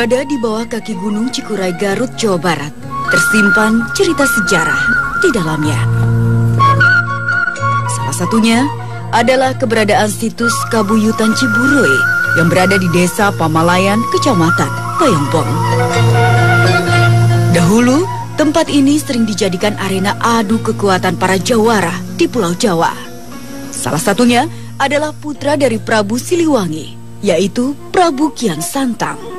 Berada di bawah kaki Gunung Cikuray, Garut, Jawa Barat, tersimpan cerita sejarah di dalamnya. Salah satunya adalah keberadaan situs Kabuyutan Ciburuy yang berada di Desa Pamalayan, Kecamatan Bayongbong. Dahulu, tempat ini sering dijadikan arena adu kekuatan para jawara di Pulau Jawa. Salah satunya adalah putra dari Prabu Siliwangi, yaitu Prabu Kian Santang.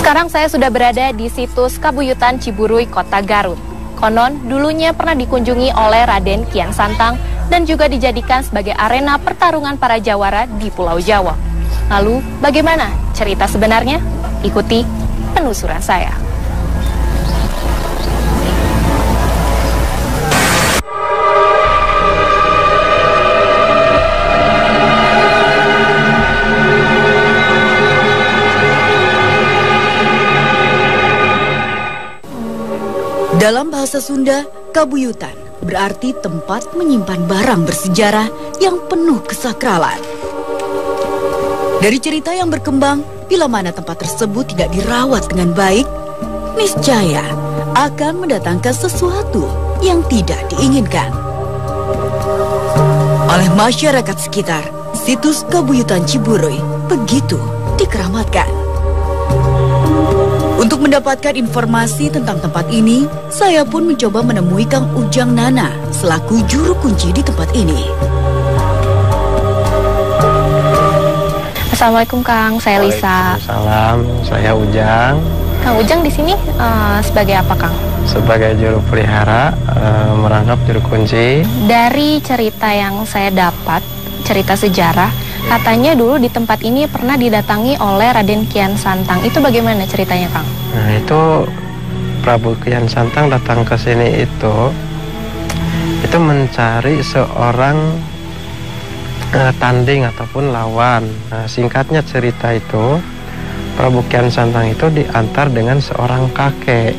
Sekarang saya sudah berada di situs Kabuyutan Ciburuy, Kota Garut. Konon, dulunya pernah dikunjungi oleh Raden Kian Santang dan juga dijadikan sebagai arena pertarungan para jawara di Pulau Jawa. Lalu, bagaimana cerita sebenarnya? Ikuti penelusuran saya. Dalam bahasa Sunda, Kabuyutan berarti tempat menyimpan barang bersejarah yang penuh kesakralan. Dari cerita yang berkembang, bila mana tempat tersebut tidak dirawat dengan baik, niscaya akan mendatangkan sesuatu yang tidak diinginkan. Oleh masyarakat sekitar, situs Kabuyutan Ciburuy begitu dikeramatkan. Untuk mendapatkan informasi tentang tempat ini, saya pun mencoba menemui Kang Ujang Nana selaku juru kunci di tempat ini. Assalamualaikum Kang, saya Lisa. Waalaikumsalam, saya Ujang. Kang Ujang di sini sebagai apa Kang? Sebagai juru pelihara, merangkap juru kunci. Dari cerita yang saya dapat, cerita sejarah, katanya dulu di tempat ini pernah didatangi oleh Raden Kian Santang. Itu bagaimana ceritanya, Kang? Nah, itu Prabu Kian Santang datang ke sini itu mencari seorang tanding ataupun lawan. Nah, singkatnya cerita itu, Prabu Kian Santang itu diantar dengan seorang kakek.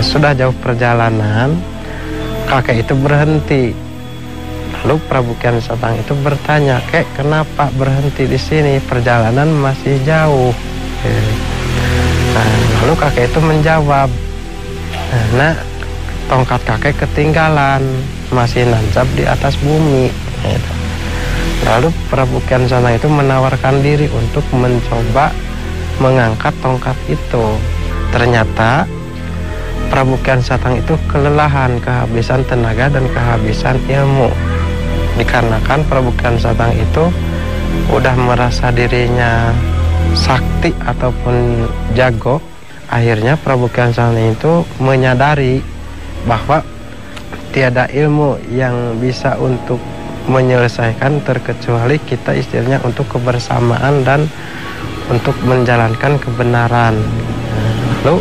Sudah jauh perjalanan, kakek itu berhenti. Lalu Prabu Kian Santang itu bertanya, "Kek, kenapa berhenti di sini? Perjalanan masih jauh." Nah, lalu kakek itu menjawab, "Nah, tongkat kakek ketinggalan, masih nancap di atas bumi." Lalu Prabu Kian Santang itu menawarkan diri untuk mencoba mengangkat tongkat itu. Ternyata Prabu Kian Santang itu kelelahan, kehabisan tenaga dan kehabisan ilmu. Dikarenakan Prabu Kian Santang itu udah merasa dirinya sakti ataupun jago, akhirnya Prabu Kian Santang itu menyadari bahwa tiada ilmu yang bisa untuk menyelesaikan terkecuali kita istilahnya untuk kebersamaan dan untuk menjalankan kebenaran. Lalu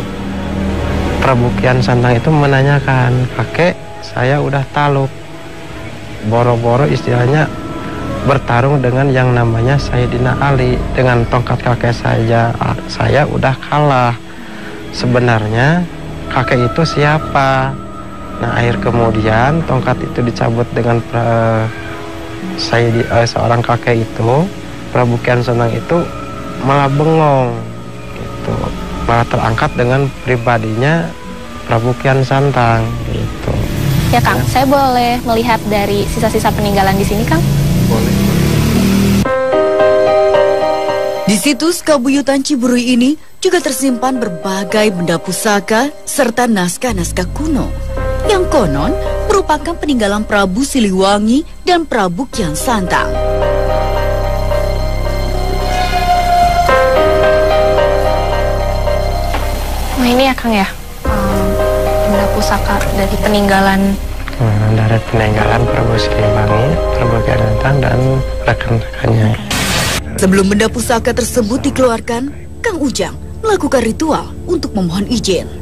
Prabu Kian Santang itu menanyakan, "Kakek, saya udah taluk, boro-boro istilahnya bertarung dengan yang namanya Sayyidina Ali. Dengan tongkat kakek saya udah kalah. Sebenarnya kakek itu siapa?" Nah, akhir kemudian tongkat itu dicabut dengan seorang kakek itu. Prabu Kian Santang itu malah bengong gitu, malah terangkat dengan pribadinya Prabu Kian Santang gitu. Ya Kang, saya boleh melihat dari sisa-sisa peninggalan di sini, Kang? Boleh. Di situs Kabuyutan Ciburuy ini juga tersimpan berbagai benda pusaka serta naskah-naskah kuno yang konon merupakan peninggalan Prabu Siliwangi dan Prabu Kian Santang. Nah, ini ya Kang ya, benda pusaka dari peninggalan. Dari peninggalan Prabu Siliwangi, Prabu Kian Santang dan rekan-rekannya. Sebelum benda pusaka tersebut dikeluarkan, Kang Ujang melakukan ritual untuk memohon izin.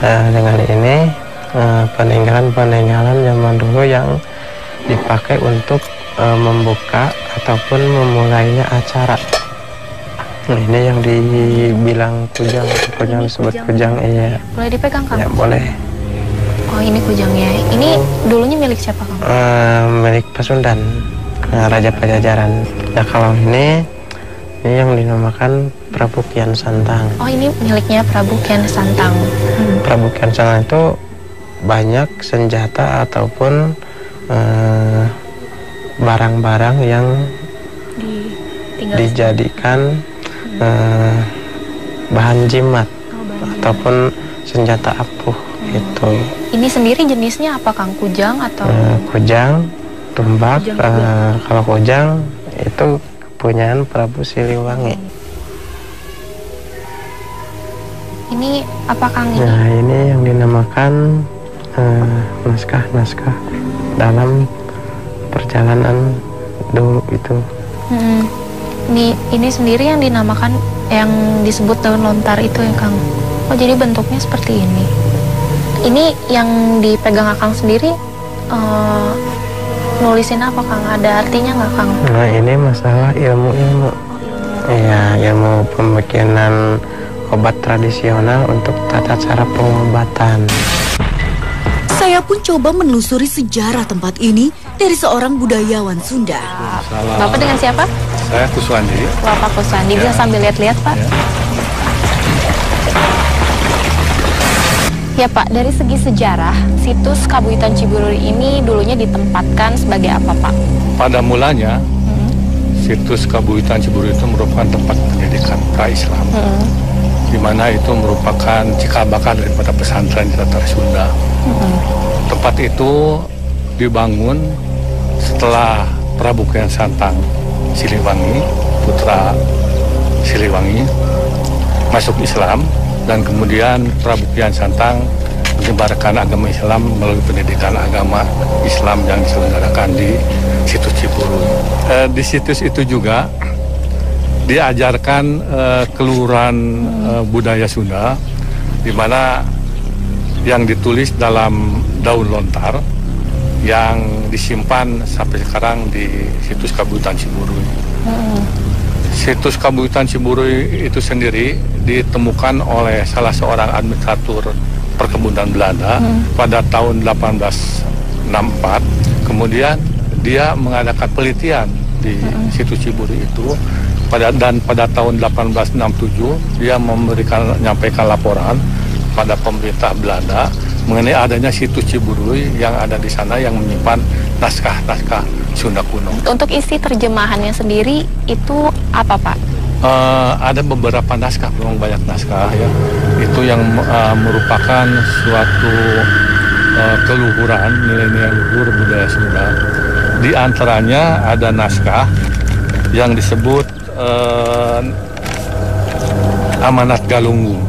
Dengan ini peninggalan-peninggalan zaman dulu yang dipakai untuk membuka ataupun memulainya acara. Nah, ini yang dibilang kujang, disebut kujang. Iya. Boleh dipegang, Kang? Ya, boleh. Oh, ini kujangnya. Ini dulunya milik siapa, Kang? Milik Pasundan, Raja Pajajaran. Nah, kalau ini yang dinamakan Prabu Kian Santang. Oh, ini miliknya Prabu Kian Santang. Prabu Kian Santang itu banyak senjata ataupun barang-barang yang dijadikan bahan jimat ataupun senjata apuh itu. Ini sendiri jenisnya apa, Kang? Kujang atau? Kujang, tumbak. Kalau kujang itu kepunyaan Prabu Siliwangi. Ini apa, Kang? Ini? Nah, ini yang dinamakan naskah-naskah dalam perjalanan dulu itu. Ini sendiri yang dinamakan, yang disebut daun lontar itu ya, Kang? Oh, jadi bentuknya seperti ini. Ini yang dipegang Akang sendiri, nulisin apa, Kang? Ada artinya nggak, Kang? Nah, ini masalah ilmu-ilmu. Ya, ilmu pembikinan obat tradisional untuk tata cara pengobatan. Saya pun coba menelusuri sejarah tempat ini dari seorang budayawan Sunda. Bapak dengan siapa? Saya Kuswandi. Bapak Kuswandi, bisa sambil lihat-lihat, Pak? Ya, Pak, dari segi sejarah, situs Kabuyutan Ciburuy ini dulunya ditempatkan sebagai apa, Pak? Pada mulanya, situs Kabuyutan Ciburuy itu merupakan tempat pendidikan pra-Islam, di mana itu merupakan cikal bakal daripada pesantren di Tatar Sunda. Tempat itu dibangun setelah Prabu Kian Santang Siliwangi, putra Siliwangi, masuk Islam, dan kemudian Prabu Kian Santang menyebarkan agama Islam melalui pendidikan agama Islam yang diselenggarakan di situs Ciburuy. Di situs itu juga diajarkan keluhuran budaya Sunda, di mana yang ditulis dalam daun lontar yang disimpan sampai sekarang di situs Kabuyutan Ciburuy. Situs Kabuyutan Ciburuy itu sendiri ditemukan oleh salah seorang administrator perkebunan Belanda pada tahun 1864. Kemudian dia mengadakan penelitian di situs Ciburuy itu. Pada tahun 1867 dia menyampaikan laporan pada pemerintah Belanda mengenai adanya situs Ciburuy yang ada di sana yang menyimpan naskah-naskah Sunda kuno. Untuk isi terjemahannya sendiri itu apa, Pak? Ada beberapa naskah, memang banyak naskah ya. Itu yang merupakan suatu keluhuran, nilai-nilai luhur budaya Sunda. Di antaranya ada naskah yang disebut Amanat Galunggung,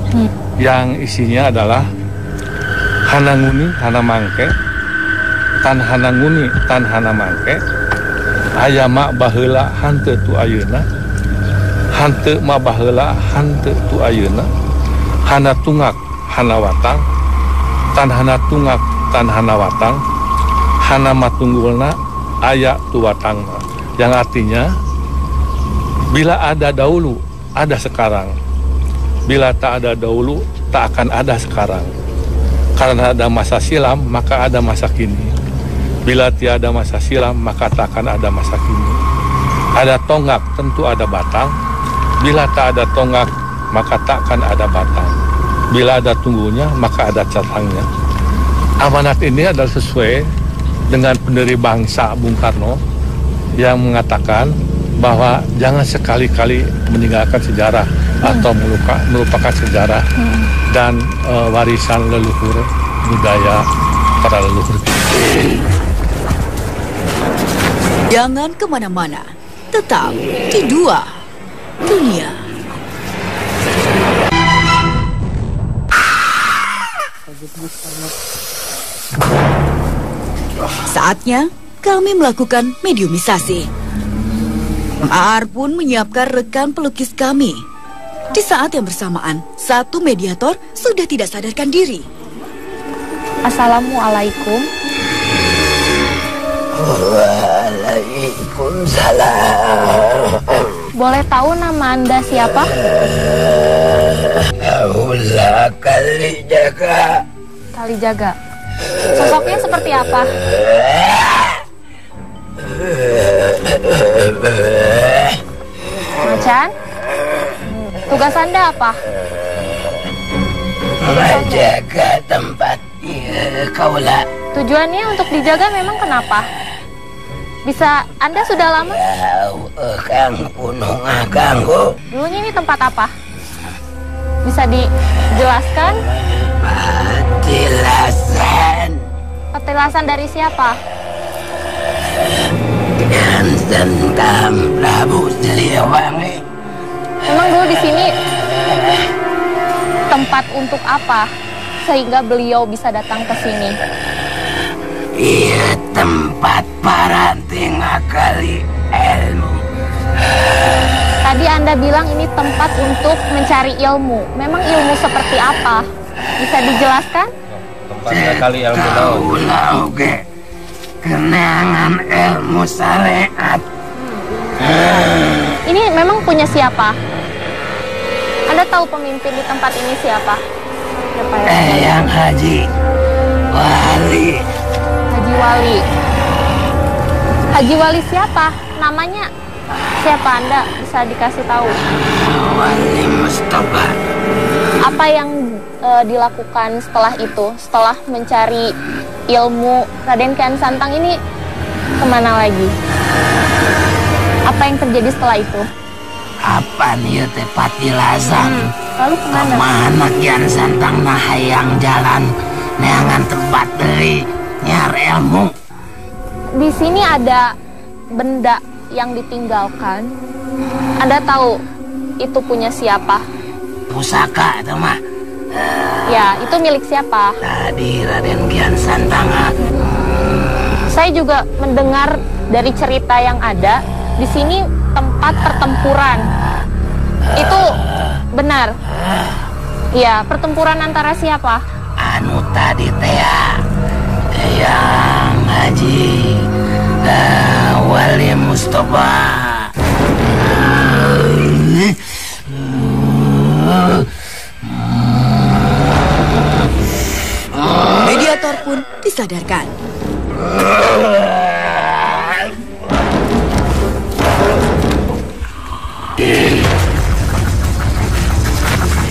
yang isinya adalah Hananguni Hana Mangke, Tan Hananguni Tan Hana Mangke, Ayama Baheula Hante Tu Ayeuna, Hante Ma Baheula Hante Tu Ayeuna, Hana Tungak Hana Watang, Tan Hana Tungak Tan Hana Watang, Hana Matunggulna Aya Tu Watang, yang artinya bila ada dahulu ada sekarang, bila tak ada dahulu tak akan ada sekarang. Karena ada masa silam, maka ada masa kini. Bila tiada masa silam, maka tak akan ada masa kini. Ada tonggak, tentu ada batang. Bila tak ada tonggak, maka tak akan ada batang. Bila ada tunggunya, maka ada catangnya. Amanat ini adalah sesuai dengan pendiri bangsa Bung Karno yang mengatakan bahwa jangan sekali-kali meninggalkan sejarah atau melupakan sejarah dan warisan leluhur budaya para leluhur kita. Jangan kemana-mana, tetap di Dua Dunia. Saatnya kami melakukan mediumisasi. Aar pun menyiapkan rekan pelukis kami. Di saat yang bersamaan, satu mediator sudah tidak sadarkan diri. Assalamualaikum. Waalaikumsalam. Boleh tahu nama Anda siapa? Aulah Kalijaga. Kalijaga. Sosoknya seperti apa? Macan? Tugas Anda apa? Menjaga tempat kaulah. Tujuannya untuk dijaga memang kenapa? Bisa Anda sudah lama? Kang gunung ganggu. Dulunya ini tempat apa? Bisa dijelaskan? Petilasan. Petilasan dari siapa? Kian Santang Prabu Siliwangi. Memang dulu di sini tempat untuk apa? Sehingga beliau bisa datang ke sini. Iya, tempat para tinggal kali ilmu. Tadi Anda bilang ini tempat untuk mencari ilmu. Memang ilmu seperti apa? Bisa dijelaskan? Tempatnya kali ilmu daun. Oke. Kenangan ilmu syariat. Ini memang punya siapa? Anda tahu pemimpin di tempat ini siapa? Siapa ya? Yang Haji Wali. Haji Wali. Haji Wali siapa? Namanya siapa? Anda bisa dikasih tahu. Wali Mustafa. Apa yang dilakukan setelah itu? Setelah mencari ilmu Raden Kian Santang ini kemana lagi? Apa yang terjadi setelah itu? Apa nih tepat ilasan? Lalu kemana? Kemana Kian Santang nah hayang jalan neangan tempat dari nyar ilmu. Di sini ada benda yang ditinggalkan. Anda tahu itu punya siapa? Pusaka itu mah. Ya, itu milik siapa? Tadi Raden Kian Santang. Saya juga mendengar dari cerita yang ada di sini tempat pertempuran. Itu benar? Ya, pertempuran antara siapa? Anu tadi teh yang Haji Wali Mustafa. Mediator pun disadarkan.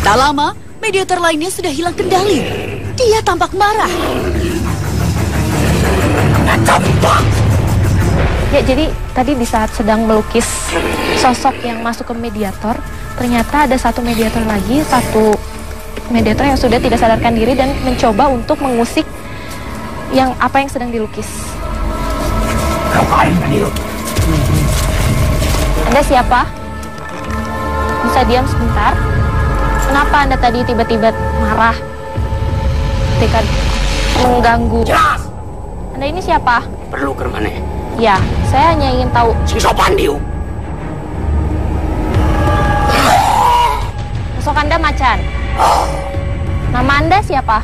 Tak lama, mediator lainnya sudah hilang kendali. Dia tampak marah. Ya, jadi tadi di saat sedang melukis sosok yang masuk ke mediator, ternyata ada satu mediator lagi, satu mediator yang sudah tidak sadarkan diri dan mencoba untuk mengusik yang apa yang sedang dilukis. Anda siapa? Bisa diam sebentar? Kenapa Anda tadi tiba-tiba marah ketika mengganggu? Jelas. Anda ini siapa? Perlu ke mana? Ya, saya hanya ingin tahu. Si sopan diu. Sosok Anda macan. Nama Anda siapa?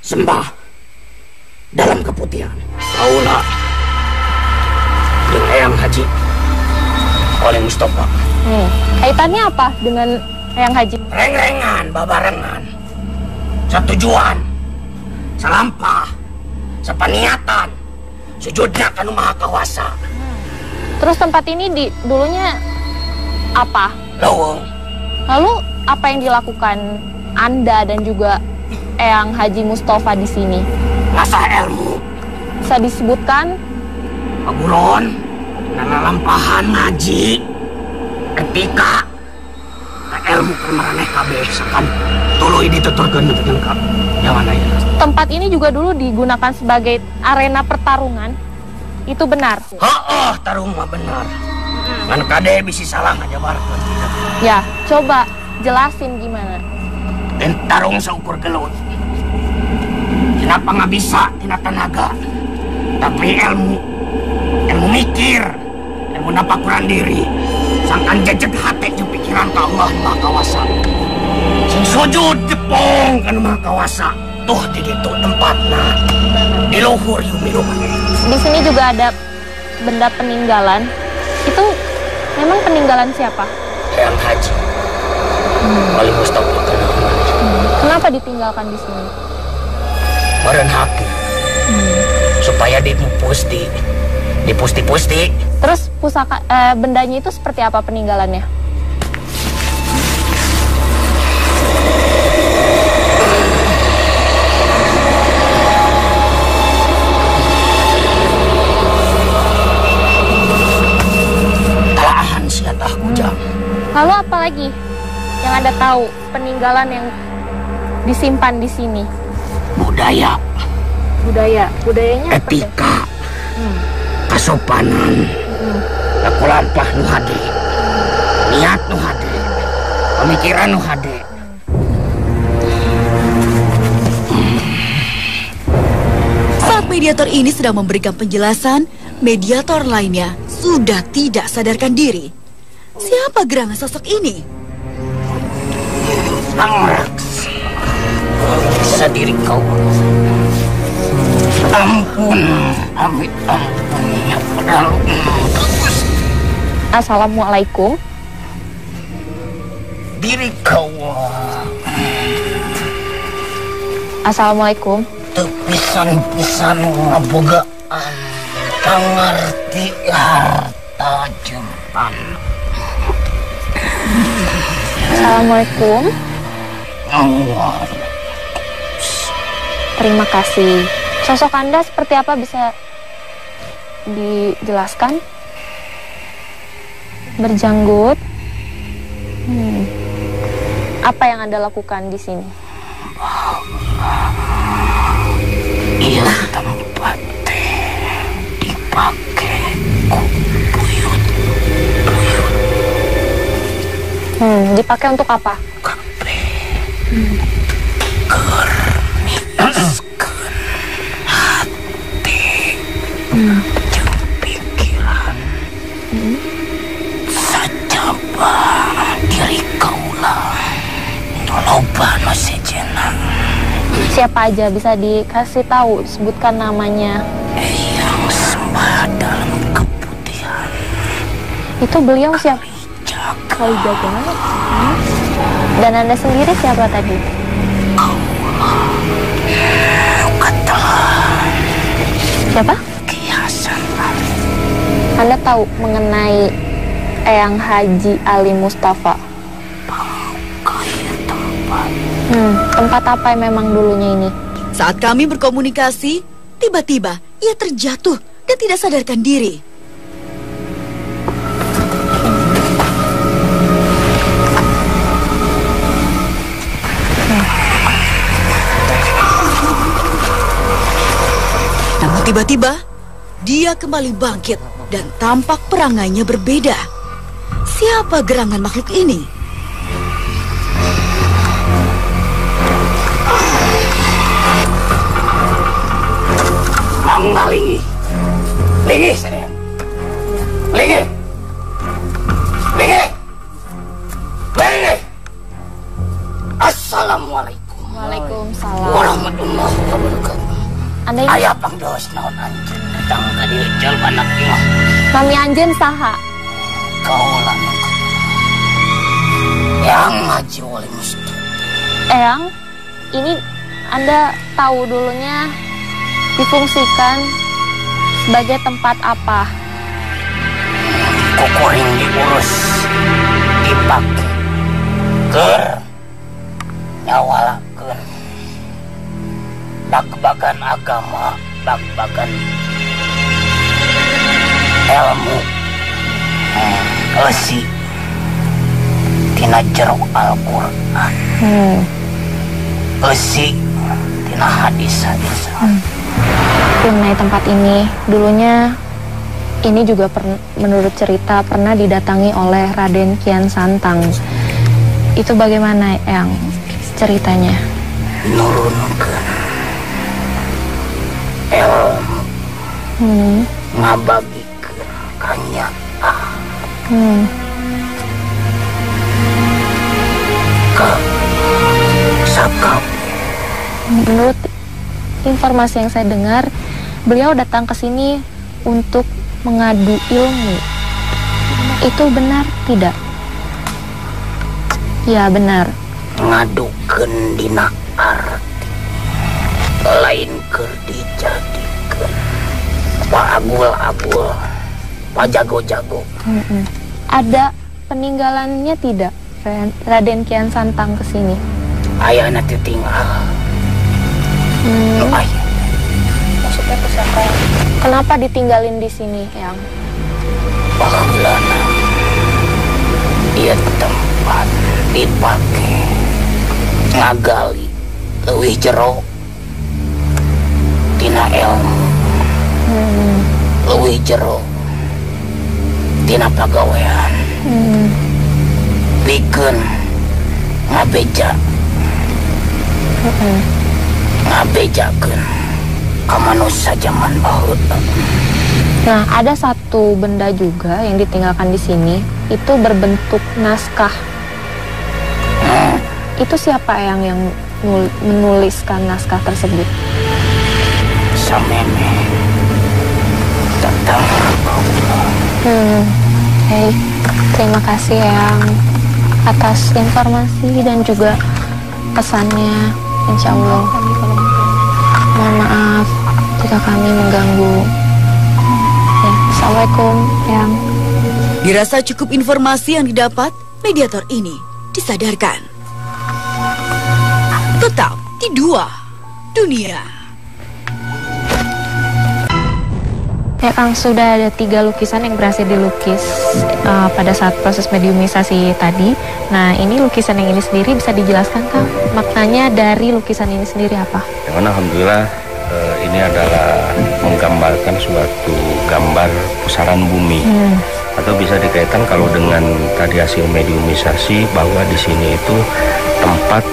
Sembah dalam keputihan. Kaulah dengan Eyang Haji oleh Mustafa. Kaitannya apa dengan Eyang Haji? Reng-rengan, babarengan. Setujuan, selampah, sepeniatan, sujudnya kanu maha kawasa. Terus tempat ini dulunya apa? Lawang. Lalu apa yang dilakukan Anda dan juga Eyang Haji Mustafa di sini? Ngasah ilmu. Bisa disebutkan? Pagulon, nalalampahan ngaji, etika, ilmu kemeraneh kabeh sakan tuluy dituturkeun dengan ka jaman aya. Tempat ini juga dulu digunakan sebagai arena pertarungan. Itu benar? Heeh, tarung mah benar. Ngan kade bisi salah ngajabarkeun. Ya, coba jelasin gimana. Dan tarung seukur gelut. Kenapa nggak bisa tina tenaga? Tapi ilmu mikir, ilmu napakuran diri. Sangkan jejeg hati jeung pikiran ka Allah Maha Kawasa. Sing sujud jepong kana Maha Kawasa. Tuh di ditu tempatna. Di luhur yumiru maneh. di sini juga ada benda peninggalan. Itu memang peninggalan siapa? Eyang Haji. Wali Mustafa. Kenapa ditinggalkan di sini? Meren haki. Supaya dipusti. Terus bendanya itu seperti apa peninggalannya? Telahan siatah kujang. Lalu apa lagi yang Anda tahu peninggalan yang disimpan di sini? Budayanya etika, kasopanan, lakulampah nu hade, niat nu hade, pemikiran nu hade. Saat mediator ini sedang memberikan penjelasan, mediator lainnya sudah tidak sadarkan diri. Siapa gerangan sosok ini? Sang Raks, bisa diri kau. Ampun, amit ampun, ya padahal Assalamualaikum. diri kau. Assalamualaikum. Tepisan-pisan ngabogaan, pangerti harta jempan. Assalamualaikum. Allah. Terima kasih. Sosok Anda seperti apa, bisa dijelaskan? Berjanggut. Apa yang Anda lakukan di sini? Iya, tempat dipakai buyut. Dipakai untuk apa? Kape. Kerniaskeun hati. Jeung pikiran. Sajaba diri kaula. Loba nu sejenna. Siapa aja, bisa dikasih tahu, sebutkan namanya. Yang sembah dalam keputihan. Itu beliau siapa? Kalijaga. Dan Anda sendiri siapa tadi? Siapa? Ki Hasan Ali. Anda tahu mengenai Eyang Haji Ali Mustafa? Tempat apa yang memang dulunya ini? Saat kami berkomunikasi, tiba-tiba ia terjatuh dan tidak sadarkan diri. Namun tiba-tiba, dia kembali bangkit dan tampak perangainya berbeda. Siapa gerangan makhluk ini? Lingi. Lingi sayang. Lingi. Lingi. Lingi. Assalamualaikum. Waalaikumsalam. Warahmatullahi wabarakatuh. Anda ini Aya pangdos naon anjeun datang ka dieu jal banak ieu. Nami Anjen saha? Kaulah nu Yang Haji Wali Mustafa. Eyang, ini Anda tahu dulunya difungsikan sebagai tempat apa? Kukuring diurus, dipakai, ker nyawalakeun, bagbagan agama, bagbagan ilmu, lesi tina jero Al-Quran, lesi tina hadis-hadis. Mengenai tempat ini, dulunya ini juga menurut cerita pernah didatangi oleh Raden Kian Santang. Itu bagaimana yang ceritanya? Nurunkeun ilmu, ngabagikeun kanyaan, ka sakap. Menurut informasi yang saya dengar, beliau datang ke sini untuk mengadu ilmu. Itu benar tidak? Ya benar. Ngadukeun dina arti lain keur dijadikeun paagul-agul, pajago-jago. Ada peninggalannya tidak Raden Kian Santang ke sini? Aya nanti tinggal. Aya. Maksudnya pusaka. Kenapa ditinggalin di sini, Yang? Baheulana ieu tempat dipake ngagali leuwih jero tina ilmu, leuwih jero tina pagawean, pikeun ngabeja, ngabejakeun ka manusia zaman baheula. Nah, ada satu benda juga yang ditinggalkan di sini, itu berbentuk naskah. Itu siapa yang menuliskan naskah tersebut? Sameme tentang Hey, terima kasih Yang atas informasi dan juga pesannya. Insya Allah. Mohon maaf jika kami mengganggu. Ya, Assalamualaikum Yang. Dirasa cukup informasi yang didapat, mediator ini disadarkan. Tetap di Dua Dunia. Ya Kang, sudah ada 3 lukisan yang berhasil dilukis pada saat proses mediumisasi tadi. Nah, ini lukisan yang ini sendiri bisa dijelaskan Kang, maknanya dari lukisan ini sendiri apa? Yang mana alhamdulillah ini adalah menggambarkan suatu gambar pusaran bumi. Atau bisa dikaitkan kalau dengan tadi hasil mediumisasi bahwa di sini itu tempat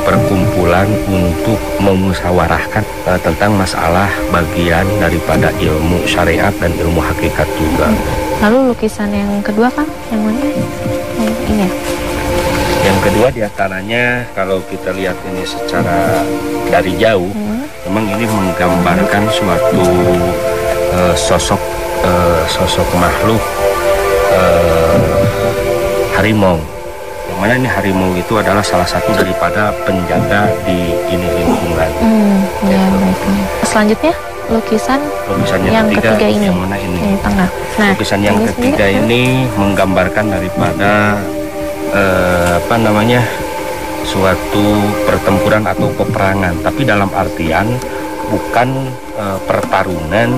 perkumpulan untuk memusyawarahkan tentang masalah bagian daripada ilmu syariat dan ilmu hakikat juga. Lalu lukisan yang kedua Kang, yang mana? Ini ya? Yang kedua diantaranya kalau kita lihat ini secara dari jauh, memang ini menggambarkan suatu sosok makhluk harimau. Yang mana ini harimau itu adalah salah satu daripada penjaga di ini lingkungan. Ya, baiklah. Selanjutnya lukisan yang ketiga ini, yang mana ini? Di tengah. Nah, lukisan yang ketiga ini menggambarkan daripada suatu pertempuran atau peperangan, tapi dalam artian bukan pertarungan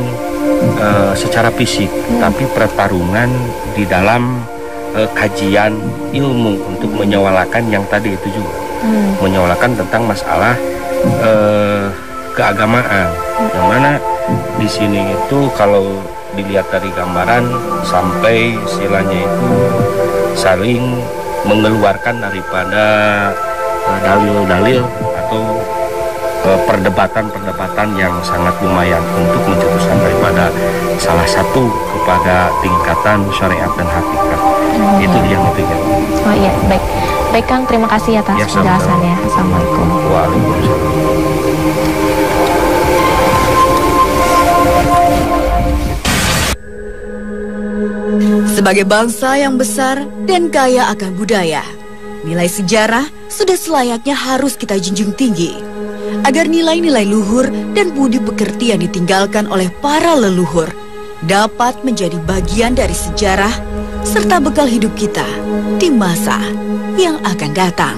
secara fisik, tapi pertarungan di dalam kajian ilmu untuk menyawalakan yang tadi itu juga, menyawalakan tentang masalah keagamaan, yang mana di sini itu kalau dilihat dari gambaran sampai istilahnya itu saling mengeluarkan daripada dalil-dalil atau perdebatan-perdebatan yang sangat lumayan untuk mencetuskan daripada salah satu kepada tingkatan syariat dan hakikat. Itu yang ketiga. Oh iya, baik. Baik Kang, terima kasih atas penjelasannya. Assalamualaikum. Waalaikumsalam. Sebagai bangsa yang besar dan kaya akan budaya, nilai sejarah sudah selayaknya harus kita junjung tinggi, agar nilai-nilai luhur dan budi pekerti yang ditinggalkan oleh para leluhur dapat menjadi bagian dari sejarah serta bekal hidup kita di masa yang akan datang.